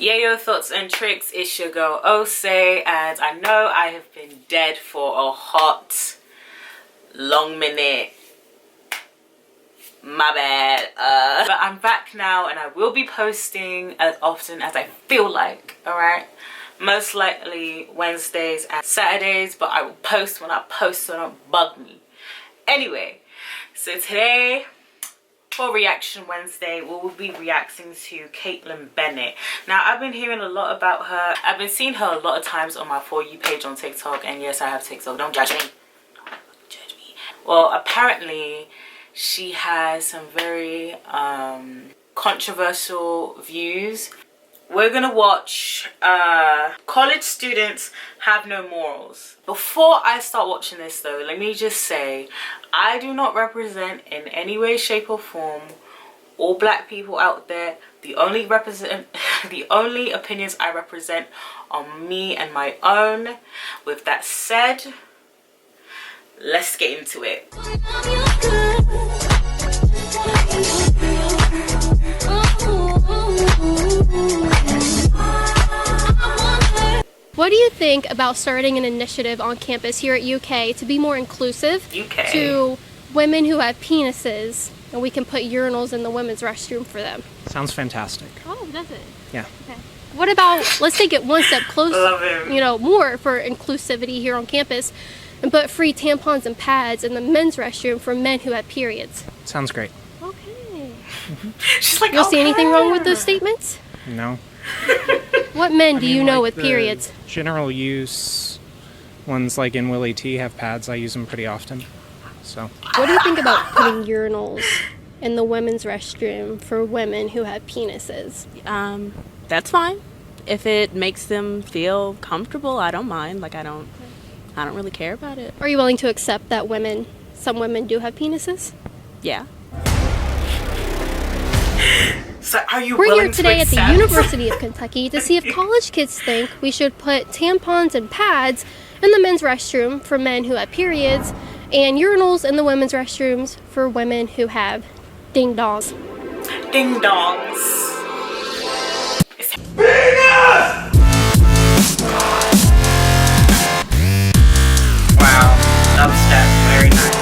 Yeah, your thoughts and tricks. It's your girl Ose, and I know I have been dead for a hot long minute. My bad. But I'm back now, and I will be posting as often as I feel like. Alright, most likely Wednesdays and Saturdays, but I will post when I post, so don't bug me. Anyway, so today for Reaction Wednesday, we will be reacting to Kaitlin Bennett. Now, I've been hearing a lot about her. I've been seeing her a lot of times on my For You page on TikTok, and yes, I have TikTok. Don't judge me. Don't judge me. Well, apparently, she has some very controversial views. We're gonna watch College Students Have No Morals. Before I start watching this though, let me just say, I do not represent in any way, shape or form all black people out there. The only opinions I represent are me and my own. With that said, let's get into it. What do you think about starting an initiative on campus here at UK to be more inclusive to women who have penises, and we can put urinals in the women's restroom for them? Sounds fantastic. Oh, does it? Yeah. Okay. What about, let's take it one step closer, more for inclusivity here on campus, and put free tampons and pads in the men's restroom for men who have periods? Sounds great. Okay. She's like, you don't see anything wrong with those statements? No. What men do you know with periods? General use ones like in Willie T have pads. I use them pretty often. So. What do you think about putting urinals in the women's restroom for women who have penises? That's fine. If it makes them feel comfortable, I don't mind. Like I don't really care about it. Are you willing to accept that some women do have penises? Yeah. So are you We're here today at the accept? University of Kentucky to see if college kids think we should put tampons and pads in the men's restroom for men who have periods, and urinals in the women's restrooms for women who have ding-dongs. Ding-dongs. Wow, dubstep, very nice.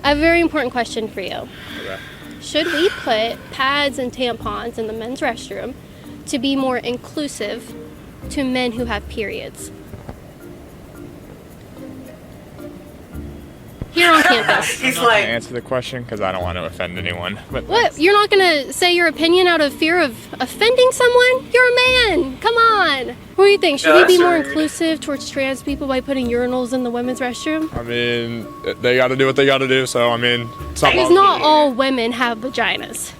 I have a very important question for you. Okay. Should we put pads and tampons in the men's restroom to be more inclusive to men who have periods? Here on campus. He's I'm not like, gonna answer the question because I don't want to offend anyone. But What? You're not gonna say your opinion out of fear of offending someone? You're a man! Come on! What do you think? Should we be more inclusive towards trans people by putting urinals in the women's restroom? I mean, they got to do what they got to do. So I mean, Because not all women have vaginas.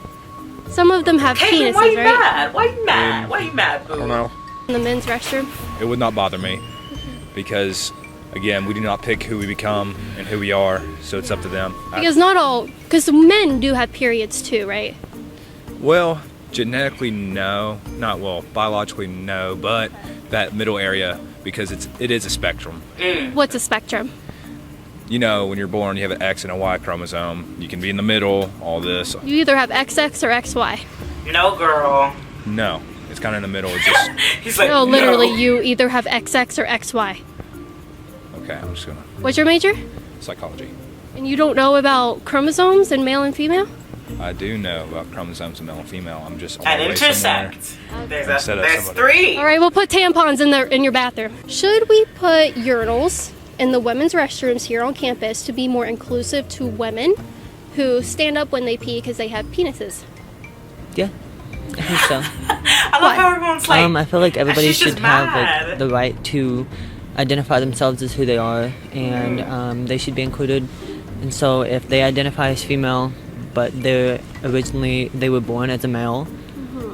Some of them have Kaitlin, penises, why you right? mad? Why you mad? Why you mad, boo? I don't know. In the men's restroom. It would not bother me because, again, we do not pick who we become and who we are, so it's up to them. Because because men do have periods too, right? Well, genetically, no. Biologically, no, but that middle area, because it is a spectrum. What's a spectrum? You know, when you're born, you have an X and a Y chromosome. You can be in the middle, all this. You either have XX or XY. No, girl. No, it's kind of in the middle. It's just, He's like, No, literally, you either have XX or XY. okay, I'm just gonna, What's your major? psychology. And you don't know about chromosomes and male and female? I do know about chromosomes and male and female. I'm just on and my way somewhere. intersect. Instead of There's somebody. 3. All right, we'll put tampons in your bathroom. Should we put urinals in the women's restrooms here on campus to be more inclusive to women who stand up when they pee because they have penises? Yeah, I think so. I love how everyone's like, I feel like everybody she's just should have mad. like the right to identify themselves as who they are, and they should be included. And so, if they identify as female, but they were born as a male,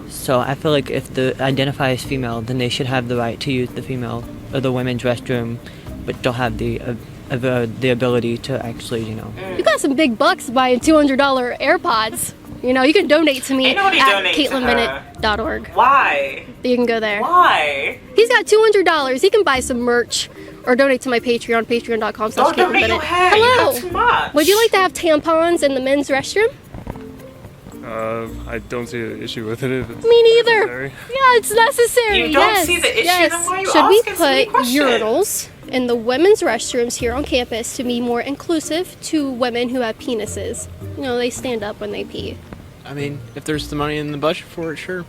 so I feel like if they identify as female, then they should have the right to use the female or the women's restroom, but don't have the ability to actually, You got some big bucks buying $200 AirPods. You can donate to me Ain't nobody at donate to her. KaitlinBennett.org. Why? You can go there. Why? He's got $200. He can buy some merch or donate to my Patreon, patreon.com/Kaitlin Don't donate Bennett. your hair. You Hello. have too much. Would you like to have tampons in the men's restroom? I don't see an issue with it if it's Me neither. necessary. Yeah, it's necessary. You don't yes. see the issue, Yes. then why are you Should we asking so many put questions? urinals in the women's restrooms here on campus to be more inclusive to women who have penises? You know, they stand up when they pee. I mean, if there's the money in the budget for it, sure.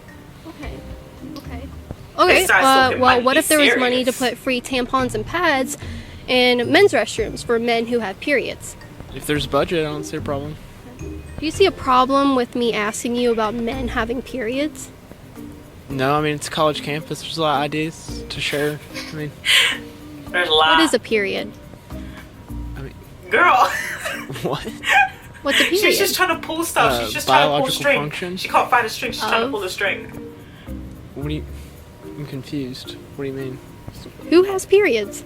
Okay. Okay. Okay. This guy's talking Well, money. what if He's there was money to serious. put free tampons and pads in men's restrooms for men who have periods? If there's budget, I don't see a problem. Do you see a problem with me asking you about men having periods? No, I mean, it's a college campus. There's a lot of ideas to share. I mean, There's a lot. What is a period? Girl? what? What's a period? She's just trying to pull stuff. She's just trying to pull biological string. function. She can't find a string. She's trying to Of? pull the string. What do you... I'm confused. What do you mean? Who has periods?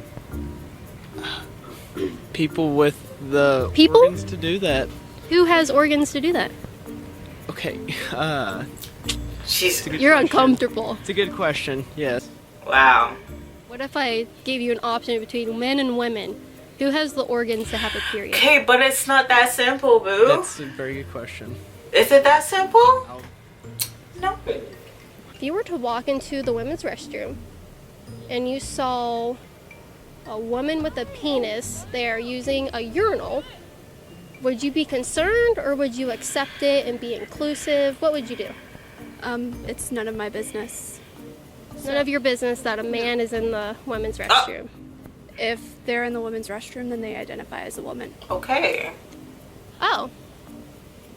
People with the People? organs to do that. Who has organs to do that? Okay, She's... You're uncomfortable. it's a good question, yes. Wow. What if I gave you an option between men and women? Who has the organs to have a period? Okay, but it's not that simple, boo. That's a very good question. Is it that simple? No. If you were to walk into the women's restroom and you saw a woman with a penis there using a urinal, would you be concerned or would you accept it and be inclusive? What would you do? It's none of my business. None of your business that a man is in the women's restroom. If they're in the women's restroom, then they identify as a woman. Okay. Oh,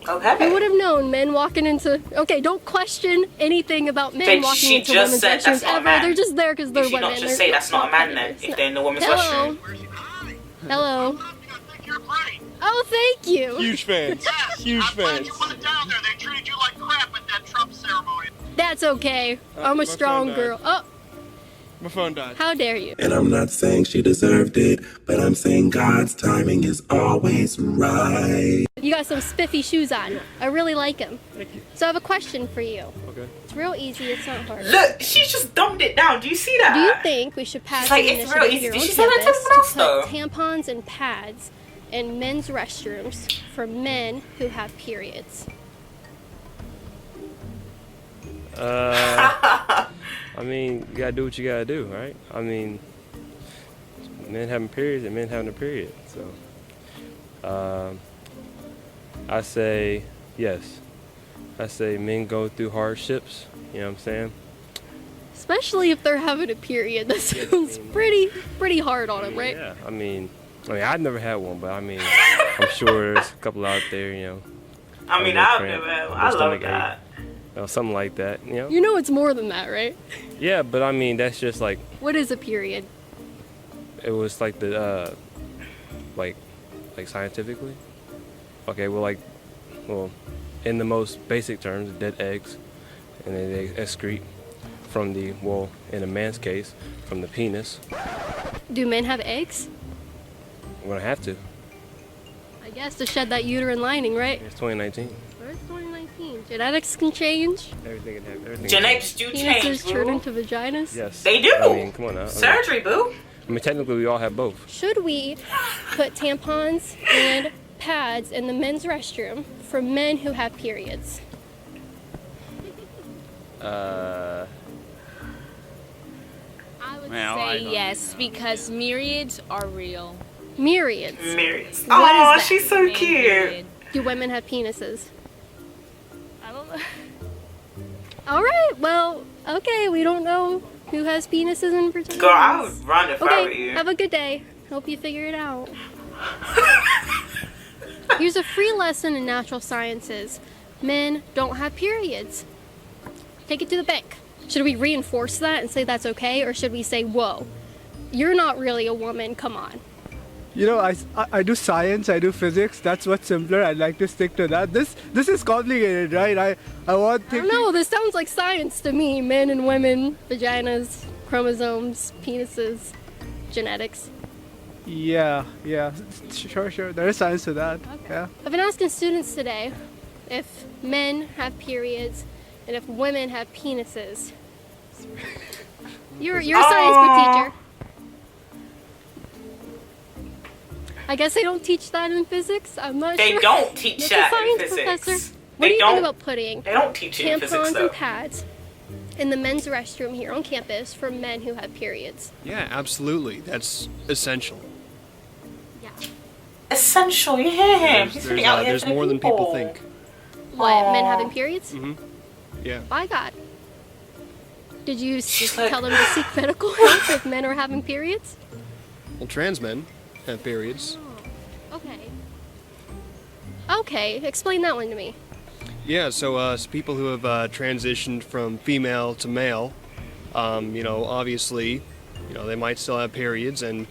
Okay. who would have known men walking into... Okay, don't question anything about men Then walking she into just women's said restrooms that's not a ever. man. They're just there because they're Did she women. not just They're say that's not a man then, predators. if they're in the women's Hello. restroom? Hello. Oh, thank you. Huge fans. Huge fans. That's okay. I'm a strong phone girl. Oh, My phone died. how dare you? And I'm not saying she deserved it, but I'm saying God's timing is always right. You got some spiffy shoes on. I really like them. Thank you. So I have a question for you. Okay. It's real easy. It's not hard. Look, she just dumbed it down. Do you see that? Do you think we should pass She's like, an it's real initiative easy. here Did on she say that to campus everyone else, to though? put tampons and pads in men's restrooms for men who have periods? I mean, you gotta do what you gotta do, right? I mean, men having periods and men having a period. So, I say yes. I say men go through hardships. You know what I'm saying? Especially if they're having a period. That sounds pretty hard on them, right? Yeah. I mean, I've never had one, but I mean, I'm sure there's a couple out there. You know. I mean, I've never had one. I love that. You know, something like that. You know. You know it's more than that, right? Yeah, but I mean, that's just like What is a period? it was like the like scientifically. Okay, well, in the most basic terms, dead eggs, and then they excrete from the, well, in a man's case, from the penis. Do men have eggs? I'm gonna have to. I guess to shed that uterine lining, right? It's 2019. It's 2019. Genetics can change. Everything can happen. Everything. Genetics do change, Penises turn boo. into vaginas. Yes. They do. I mean, come on now. Surgery, boo. I mean, technically, we all have both. Should we put tampons and pads in the men's restroom for men who have periods? I would say yes, because myriads are real. Myriads. Myriads. What Oh, is that? she's so cute. Do women have penises? I don't know. All right. Well, okay. We don't know who has penises and vaginas. Girl, I would run if I were Okay. you. Have a good day. Hope you figure it out. Here's a free lesson in natural sciences. Men don't have periods. Take it to the bank. Should we reinforce that and say that's okay, or should we say, whoa, you're not really a woman, come on? You know, I do science, I do physics. That's what's simpler. I'd like to stick to that. This is complicated, right? I want I don't know, this sounds like science to me. Men and women, vaginas, chromosomes, penises, genetics. Yeah. Sure. There is science to that. Okay. Yeah. I've been asking students today if men have periods and if women have penises. You're a science book teacher. I guess they don't teach that in physics. I'm not They sure. don't teach That's that a in science physics. professor. What do you think about putting They don't teach it in physics, tampons though. and pads in the men's restroom here on campus for men who have periods? Yeah, absolutely. That's essential. Essential, you hear him. He's really out here There's for the more than people think. What, men having periods? Mm-hmm. Yeah. By God. Did you just tell them to seek medical help if men are having periods? Well, trans men have periods. Okay. Okay, explain that one to me. Yeah, so people who have transitioned from female to male, obviously, they might still have periods, and,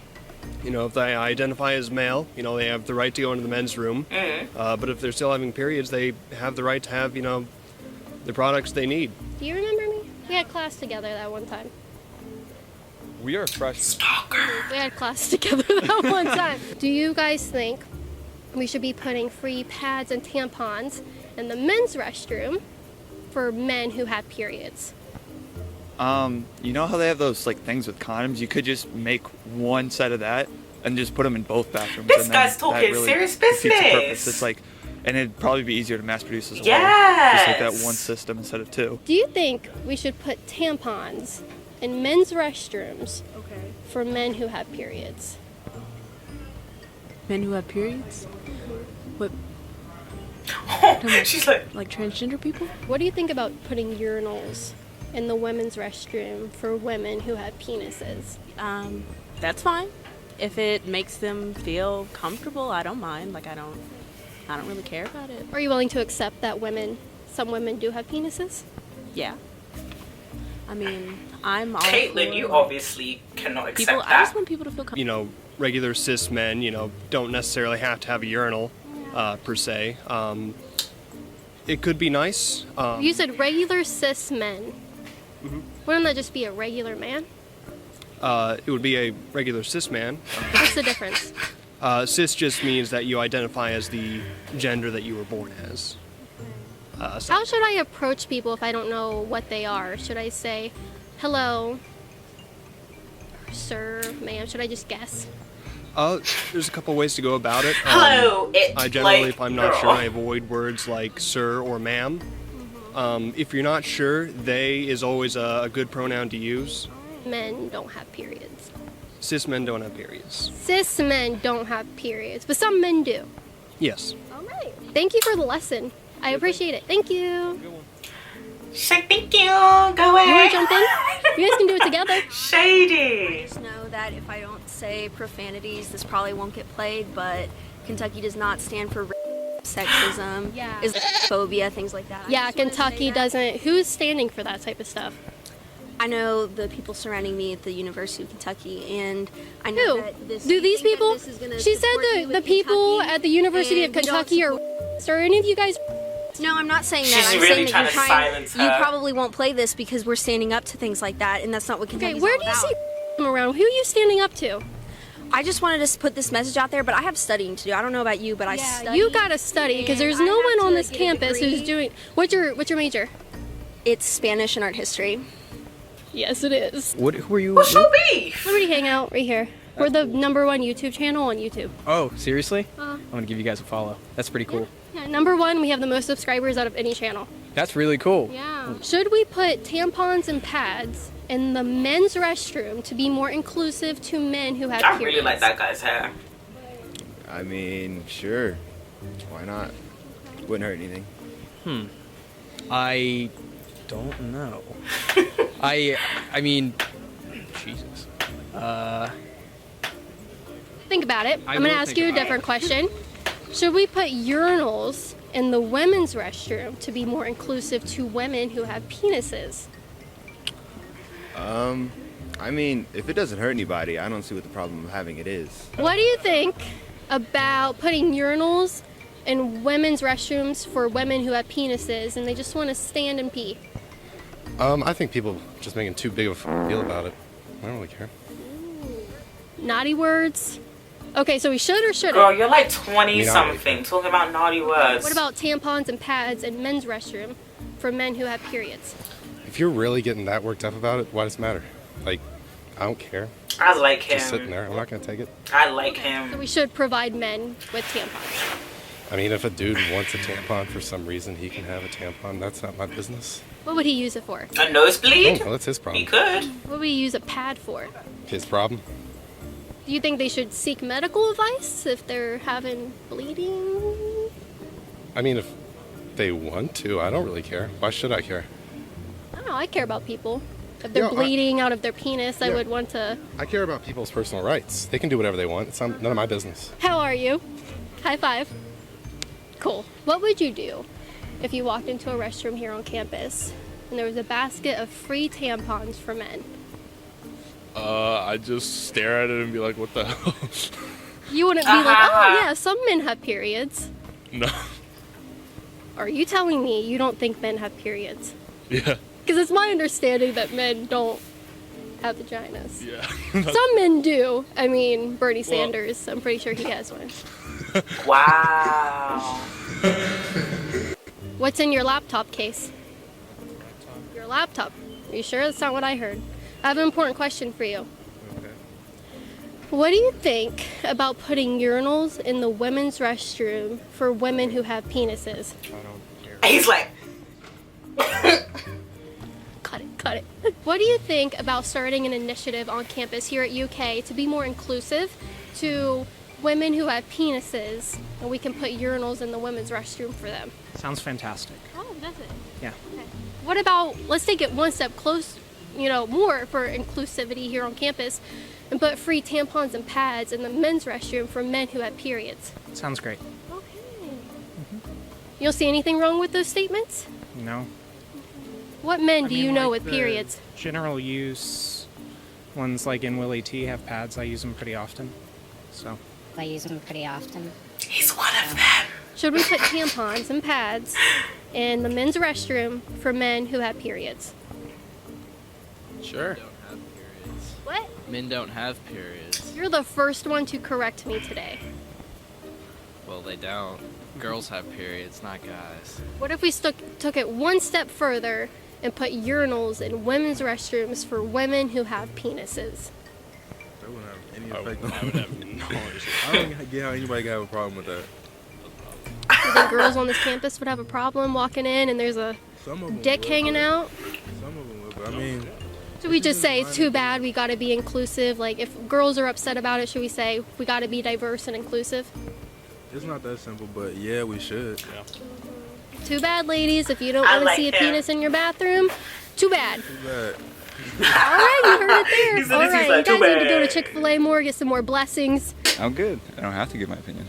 if they identify as male, they have the right to go into the men's room. But if they're still having periods, they have the right to have, the products they need. Do you remember me? We had class together that one time. We are freshmen. We had class together that one time. Do you guys think we should be putting free pads and tampons in the men's restroom for men who have periods? You know how they have those things with condoms? You could just make one set of that and just put them in both bathrooms. This and guy's that talking really serious defeats the business. purpose. It's and it'd probably be easier to mass produce as well. Yes. Just that one system instead of two. Do you think we should put tampons in men's restrooms for men who have periods? Men who have periods? What? She's like transgender people? What do you think about putting urinals in the women's restroom for women who have penises? That's fine. If it makes them feel comfortable, I don't mind. I don't really care about it. Are you willing to accept that some women do have penises? Yeah. I mean, I'm all Kaitlin, for you obviously cannot accept people. that. I just want people to feel comfortable. Regular cis men, don't necessarily have to have a urinal, per se. It could be nice. You said regular cis men. Wouldn't that just be a regular man? It would be a regular cis man. What's the difference? Cis just means that you identify as the gender that you were born as. How should I approach people if I don't know what they are? Should I say, hello, sir, ma'am? Should I just guess? There's a couple ways to go about it. Hello, I generally, if I'm not sure, I avoid words like sir or ma'am. If you're not sure, they is always a good pronoun to use. Men don't have periods. Cis men don't have periods. Cis men don't have periods, but some men do. Yes. All right. Thank you for the lesson. I appreciate it. Thank you. She's like, thank you. Go away. You want to jump in? You guys can do it together. Shady. Just know that if I don't say profanities, this probably won't get played, but Kentucky does not stand for sexism, Islamophobia, things like that. Yeah, Kentucky doesn't. Who's standing for that type of stuff? I know the people surrounding me at the University of Kentucky, and I know Who? that this. Do these people? This is gonna She said support me the with people Kentucky, at the University of and we don't Kentucky are. Are any of you guys? No, I'm not saying that. She's I'm really saying that trying you're to trying. silence You her. probably won't play this because we're standing up to things like that, and that's not what Kentucky's Okay, where all do you about. see around? Who are you standing up to? I just wanted to put this message out there, but I have studying to do. I don't know about you, but I study. You gotta study because there's and no I have one on to this get a campus who's degree. doing. What's your major? It's Spanish and art history. Yes, it is. Who are you? What's your beef? Liberty Hangout right here. We're the #1 YouTube channel on YouTube. Oh, seriously? Uh, I'm gonna give you guys a follow. That's pretty cool. Yeah, #1. We have the most subscribers out of any channel. That's really cool. Yeah. Should we put tampons and pads in the men's restroom to be more inclusive to men who have I periods? really like that guy's hair. I mean, sure. Why not? Wouldn't hurt anything. I don't know. I mean, Jesus. Think about it. I I'm going to will ask think you a about it. different question. Should we put urinals in the women's restroom to be more inclusive to women who have penises? I mean, if it doesn't hurt anybody, I don't see what the problem of having it is. What do you think about putting urinals in women's restrooms for women who have penises and they just want to stand and pee? I think people just making too big of a deal about it. I don't really care. Naughty words? Okay, so we should or shouldn't? Girl, you're like 20 I mean, something talking about naughty words. What about tampons and pads in men's restroom for men who have periods? If you're really getting that worked up about it, why does it matter? Like, I don't care. I like him. Just sitting there. I'm not gonna take it. I like him. So we should provide men with tampons. I mean, if a dude wants a tampon for some reason, he can have a tampon. That's not my business. What would he use it for? A nosebleed? Oh, well, that's his problem. He could. What would he use a pad for? His problem. Do you think they should seek medical advice if they're having bleeding? I mean, if they want to, I don't really care. Why should I care? I don't know, I care about people. If they're Yeah, bleeding out of their penis, I Yeah. would want to... I care about people's personal rights. They can do whatever they want. It's none of my business. How are you? High five. Cool. What would you do if you walked into a restroom here on campus and there was a basket of free tampons for men? I just stare at it and be like, what the hell? You wouldn't be like, oh yeah, some men have periods. No. Are you telling me you don't think men have periods? Yeah. Because it's my understanding that men don't have vaginas. Yeah. Some men do. I mean, Bernie Sanders, I'm pretty sure he has one. Wow. What's in your laptop case? Your laptop. Are you sure? That's not what I heard. I have an important question for you. Okay. What do you think about putting urinals in the women's restroom for women who have penises? I don't care. He's like, Cut it. What do you think about starting an initiative on campus here at UK to be more inclusive to women who have penises, and we can put urinals in the women's restroom for them? Sounds fantastic. Oh, does it? Yeah. Okay. What about, let's take it one step close, more for inclusivity here on campus, and put free tampons and pads in the men's restroom for men who have periods? Sounds great. Okay. You don't see anything wrong with those statements? No. What men I do mean, you know like with the periods? General use ones like in Willie T have pads. I use them pretty often. So. I use them pretty often. He's one of them. Should we put tampons and pads in the men's restroom for men who have periods? Sure. What? Men don't have periods. You're the first one to correct me today. Well, they don't. Girls have periods, not guys. What if we took it one step further and put urinals in women's restrooms for women who have penises? That wouldn't have any effect on it. I don't get how anybody can have a problem with that. Do you think girls on this campus would have a problem walking in and there's a dick hanging out? Some of them would, but I mean... Should we just say it's too bad, we gotta be inclusive? Like, if girls are upset about it, should we say we gotta be diverse and inclusive? It's not that simple, but yeah, we should. Yeah. Too bad, ladies. If you don't want to see a penis in your bathroom, too bad. Too bad. All right, you heard it there. He said All this, he's right, like, you "Too guys need to go bad." to Chick-fil-A more, get some more blessings. I'm good. I don't have to give my opinion.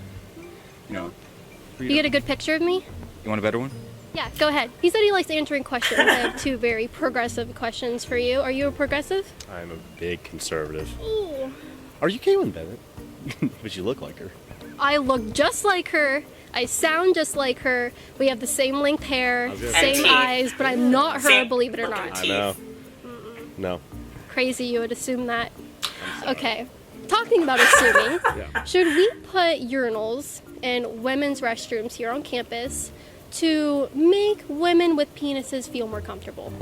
You get a good picture of me? You want a better one? Yeah, go ahead. He said he likes answering questions. I have two very progressive questions for you. Are you a progressive? I'm a big conservative. Ooh. Are you Kaitlin Bennett? But you look like her. I look just like her. I sound just like her. We have the same length hair, same eyes, but I'm not her, believe it or not. I know. No. Crazy you would assume that. Okay. Talking about assuming, should we put urinals in women's restrooms here on campus to make women with penises feel more comfortable?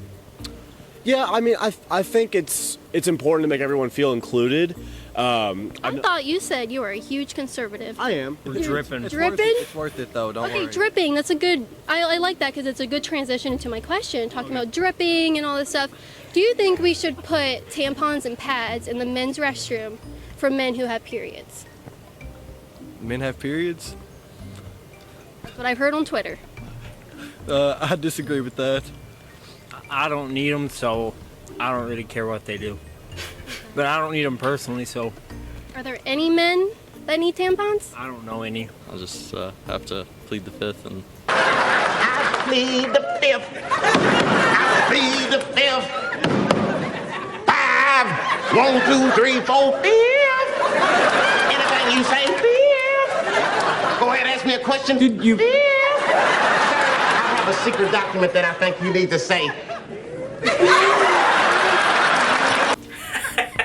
Yeah, I mean, I think it's important to make everyone feel included. I thought you said you were a huge conservative. I am. We're dripping. Dripping? It's worth it though, don't Okay, worry. dripping. That's a good. I like that because it's a good transition into my question, talking about dripping and all this stuff. Do you think we should put tampons and pads in the men's restroom for men who have periods? Men have periods? That's what I've heard on Twitter. I disagree with that. I don't need them, so I don't really care what they do. But I don't need them personally, so Are there any men that need tampons? I don't know any. I'll just have to plead the fifth and... I plead the fifth. I plead the fifth. 5, 1, 2, 3, 4, 5. Anything you say, fifth. Go ahead, ask me a question. Did you? Fifth. Sir, I have a secret document that I think you need to say.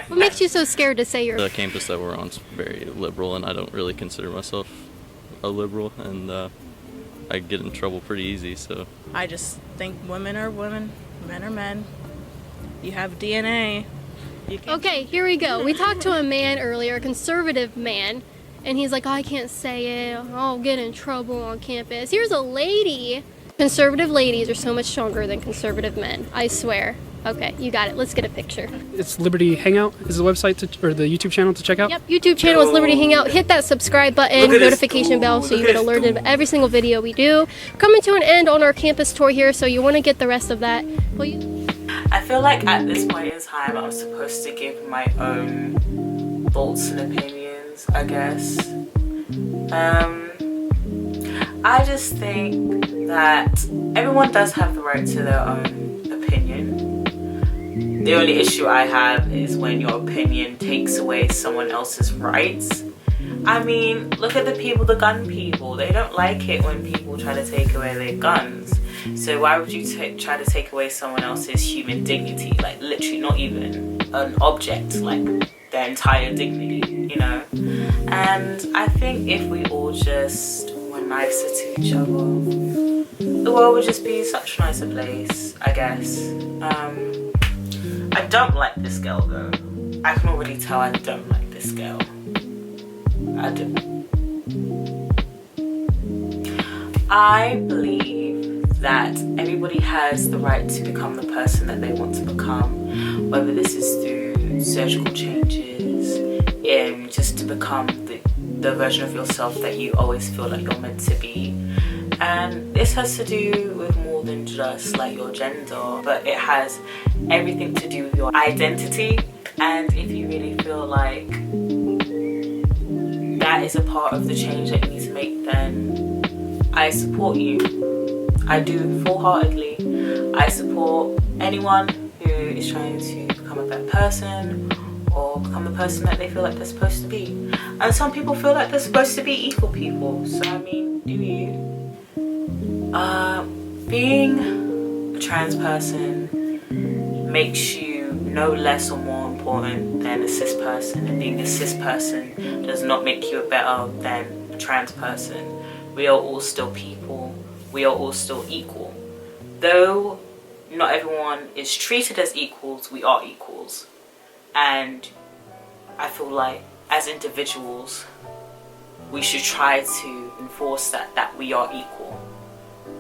What makes you so scared to say you're... The campus that we're on is very liberal, and I don't really consider myself a liberal, and I get in trouble pretty easy, so... I just think women are women, men are men. You have DNA. Okay, here we go. We talked to a man earlier, a conservative man, and he's like, oh, I can't say it. I'll get in trouble on campus. Here's a lady. Conservative ladies are so much stronger than conservative men. I swear. Okay, you got it. Let's get a picture. It's Liberty Hangout is the website or the YouTube channel to check out? Yep, YouTube channel is Liberty Hangout. Hit that subscribe button, notification bell so you get alerted of every single video we do. Coming to an end on our campus tour here, so you want to get the rest of that. I feel like at this point in time I'm supposed to give my own thoughts and opinions, I guess. I just think that everyone does have the right to their own opinion. The only issue I have is when your opinion takes away someone else's rights. I mean, look at the gun people. They don't like it when people try to take away their guns. So why would you try to take away someone else's human dignity? Like literally not even an object, like their entire dignity, you know? And I think if we all just were nicer to each other, the world would just be such a nicer place, I guess. I don't like this girl though. I can already tell I don't like this girl. I do. I believe that everybody has the right to become the person that they want to become, whether this is through surgical changes, just to become the version of yourself that you always feel like you're meant to be. And this has to do with more than just like your gender, but it has everything to do with your identity. And if you really feel like that is a part of the change that you need to make, then I support you. I do full-heartedly. I support anyone who is trying to become a better person or become the person that they feel like they're supposed to be. And some people feel like they're supposed to be equal people, so I mean, do you? Being a trans person makes you no less or more important than a cis person, and being a cis person does not make you better than a trans person. We are all still people. We are all still equal. Though not everyone is treated as equals, we are equals. And I feel like as individuals, we should try to enforce that we are equal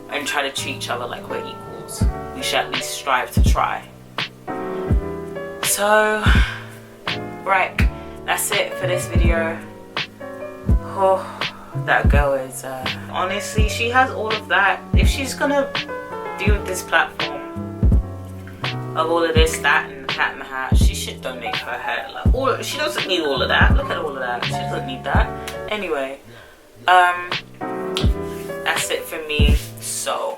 and try to treat each other like we're equals. We should at least strive to try. So, right, that's it for this video. Oh, that girl is, honestly, she has all of that. If she's gonna do this platform of all of this, that, and the cat in the hat, she should donate her hair. Like, she doesn't need all of that. Look at all of that. She doesn't need that. Anyway, that's it for me. So